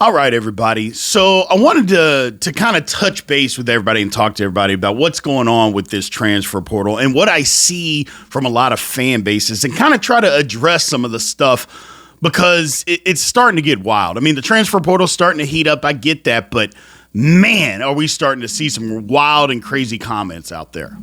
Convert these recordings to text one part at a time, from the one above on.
All right, everybody. So I wanted to kind of touch base with everybody and talk to everybody about what's going on with this transfer portal and what I see from a lot of fan bases and kind of try to address some of the stuff because it's starting to get wild. I mean, the transfer portal's starting to heat up. I get that, but man, are we starting to see some wild and crazy comments out there.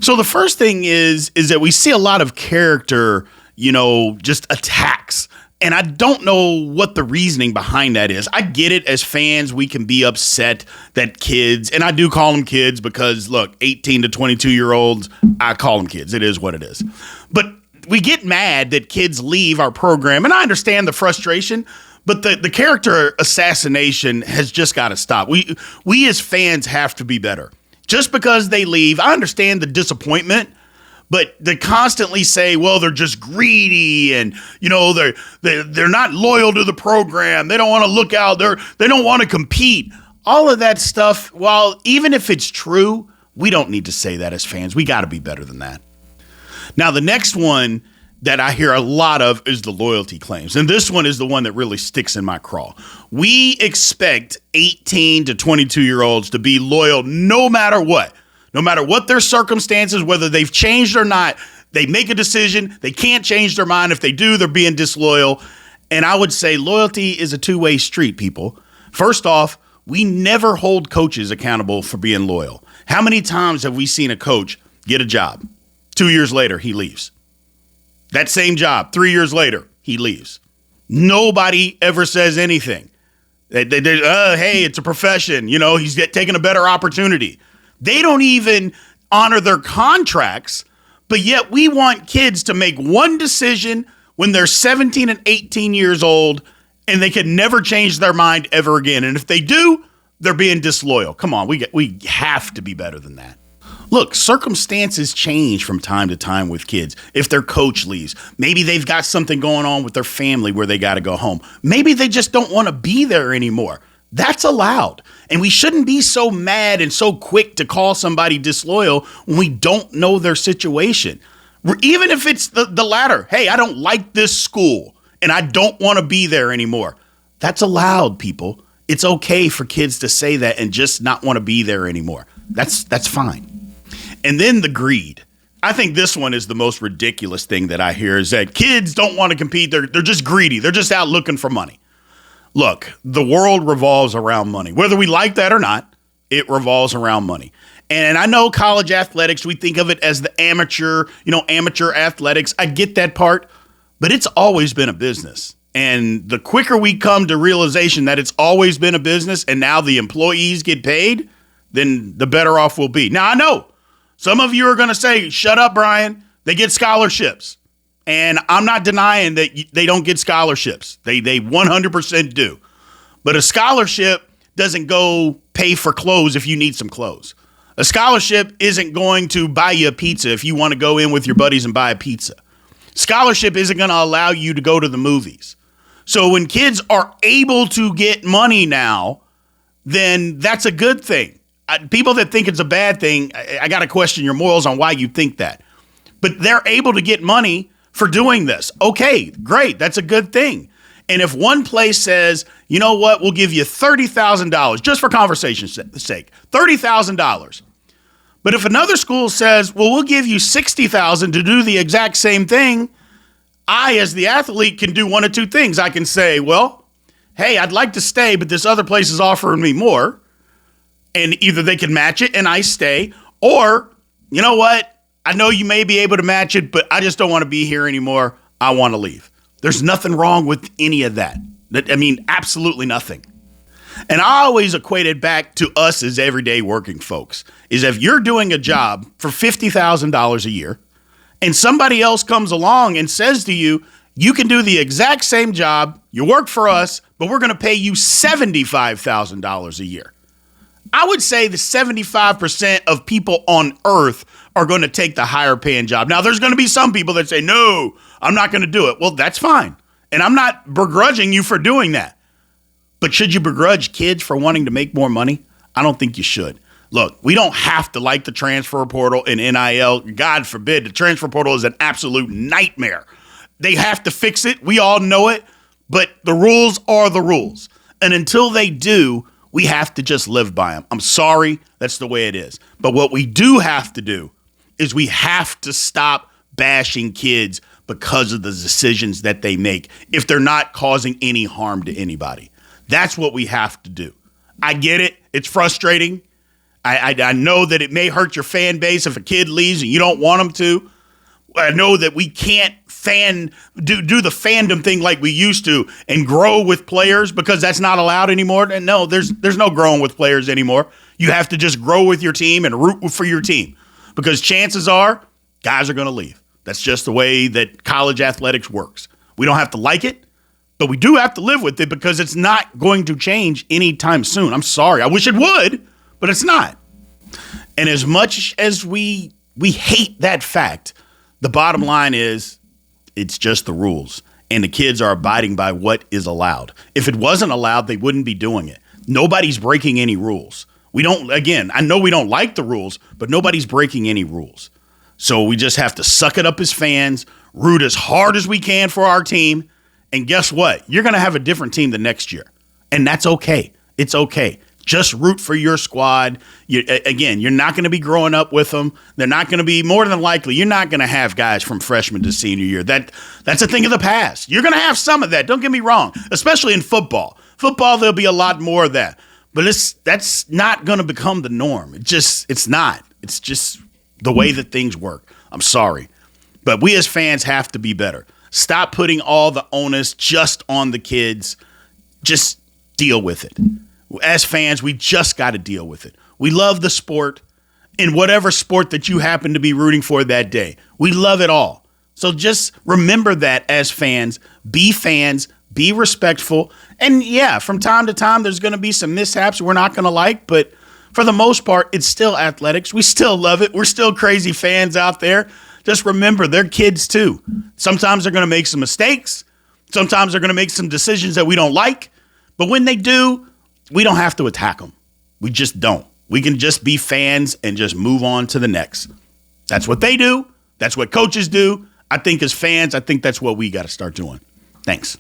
So the first thing is that we see a lot of character, just attacks. And I don't know what the reasoning behind that is. I get it. As fans, we can be upset that kids, and I do call them kids because, look, 18 to 22-year-olds, I call them kids. It is what it is. But we get mad that kids leave our program, and I understand the frustration, but the character assassination has just got to stop. We as fans have to be better. Just because they leave, I understand the disappointment. But they constantly say, well, they're just greedy and, they're not loyal to the program. They don't want to look out. They don't want to compete. All of that stuff, while even if it's true, we don't need to say that as fans. We got to be better than that. Now, the next one that I hear a lot of is the loyalty claims. And this one is the one that really sticks in my craw. We expect 18 to 22-year-olds to be loyal no matter what. No matter what their circumstances, whether they've changed or not, they make a decision. They can't change their mind. If they do, they're being disloyal. And I would say loyalty is a two-way street, people. First off, we never hold coaches accountable for being loyal. How many times have we seen a coach get a job? 2 years later, he leaves. That same job, 3 years later, he leaves. Nobody ever says anything. Hey, it's a profession. He's taking a better opportunity. They don't even honor their contracts, but yet we want kids to make one decision when they're 17 and 18 years old, and they can never change their mind ever again. And if they do, they're being disloyal. Come on, we have to be better than that. Look, circumstances change from time to time with kids. If their coach leaves, maybe they've got something going on with their family where they got to go home. Maybe they just don't want to be there anymore. That's allowed. And we shouldn't be so mad and so quick to call somebody disloyal when we don't know their situation. Even if it's the latter. Hey, I don't like this school and I don't want to be there anymore. That's allowed, people. It's okay for kids to say that and just not want to be there anymore. That's fine. And then the greed. I think this one is the most ridiculous thing that I hear is that kids don't want to compete. They're just greedy. They're just out looking for money. Look, the world revolves around money. Whether we like that or not, it revolves around money. And I know college athletics, we think of it as the amateur athletics. I get that part, but it's always been a business. And the quicker we come to realization that it's always been a business and now the employees get paid, then the better off we'll be. Now, I know some of you are going to say, shut up, Brian. They get scholarships. And I'm not denying that they don't get scholarships. They 100% do. But a scholarship doesn't go pay for clothes if you need some clothes. A scholarship isn't going to buy you a pizza if you want to go in with your buddies and buy a pizza. Scholarship isn't going to allow you to go to the movies. So when kids are able to get money now, then that's a good thing. People that think it's a bad thing, I got to question your morals on why you think that. But they're able to get money for doing this. Okay, great. That's a good thing. And if one place says, you know what, we'll give you $30,000 just for conversation's sake, $30,000. But if another school says, well, we'll give you $60,000 to do the exact same thing, I, as the athlete, can do one of two things. I can say, well, hey, I'd like to stay, but this other place is offering me more. And either they can match it and I stay, or, you know what? I know you may be able to match it, but I just don't want to be here anymore. I want to leave. There's nothing wrong with any of that. I mean, absolutely nothing. And I always equate it back to us as everyday working folks, is if you're doing a job for $50,000 a year and somebody else comes along and says to you, you can do the exact same job, you work for us, but we're going to pay you $75,000 a year. I would say the 75% of people on earth are going to take the higher paying job. Now, there's going to be some people that say, no, I'm not going to do it. Well, that's fine. And I'm not begrudging you for doing that. But should you begrudge kids for wanting to make more money? I don't think you should. Look, we don't have to like the transfer portal and NIL. God forbid, the transfer portal is an absolute nightmare. They have to fix it. We all know it. But the rules are the rules. And until they do, we have to just live by them. I'm sorry, that's the way it is. But what we do have to do is we have to stop bashing kids because of the decisions that they make if they're not causing any harm to anybody. That's what we have to do. I get it. It's frustrating. I know that it may hurt your fan base if a kid leaves and you don't want them to. I know that we can't do the fandom thing like we used to and grow with players because that's not allowed anymore. And no, there's no growing with players anymore. You have to just grow with your team and root for your team because chances are guys are going to leave. That's just the way that college athletics works. We don't have to like it, but we do have to live with it because it's not going to change anytime soon. I'm sorry. I wish it would, but it's not. And as much as we hate that fact, the bottom line is it's just the rules, and the kids are abiding by what is allowed. If it wasn't allowed, they wouldn't be doing it. Nobody's breaking any rules. I know we don't like the rules, but nobody's breaking any rules. So we just have to suck it up as fans, root as hard as we can for our team, and guess what? You're going to have a different team the next year, and that's okay. It's okay. Just root for your squad. You're not going to be growing up with them. They're not going to be, more than likely, you're not going to have guys from freshman to senior year. That's a thing of the past. You're going to have some of that. Don't get me wrong, especially in football. Football, there'll be a lot more of that. But that's not going to become the norm. It's not. It's just the way that things work. I'm sorry. But we as fans have to be better. Stop putting all the onus just on the kids. Just deal with it. As fans, we just got to deal with it. We love the sport in whatever sport that you happen to be rooting for that day. We love it all. So just remember that as fans, be respectful. And yeah, from time to time, there's going to be some mishaps we're not going to like. But for the most part, it's still athletics. We still love it. We're still crazy fans out there. Just remember, they're kids too. Sometimes they're going to make some mistakes. Sometimes they're going to make some decisions that we don't like. But when they do, we don't have to attack them. We just don't. We can just be fans and just move on to the next. That's what they do. That's what coaches do. I think as fans, that's what we got to start doing. Thanks.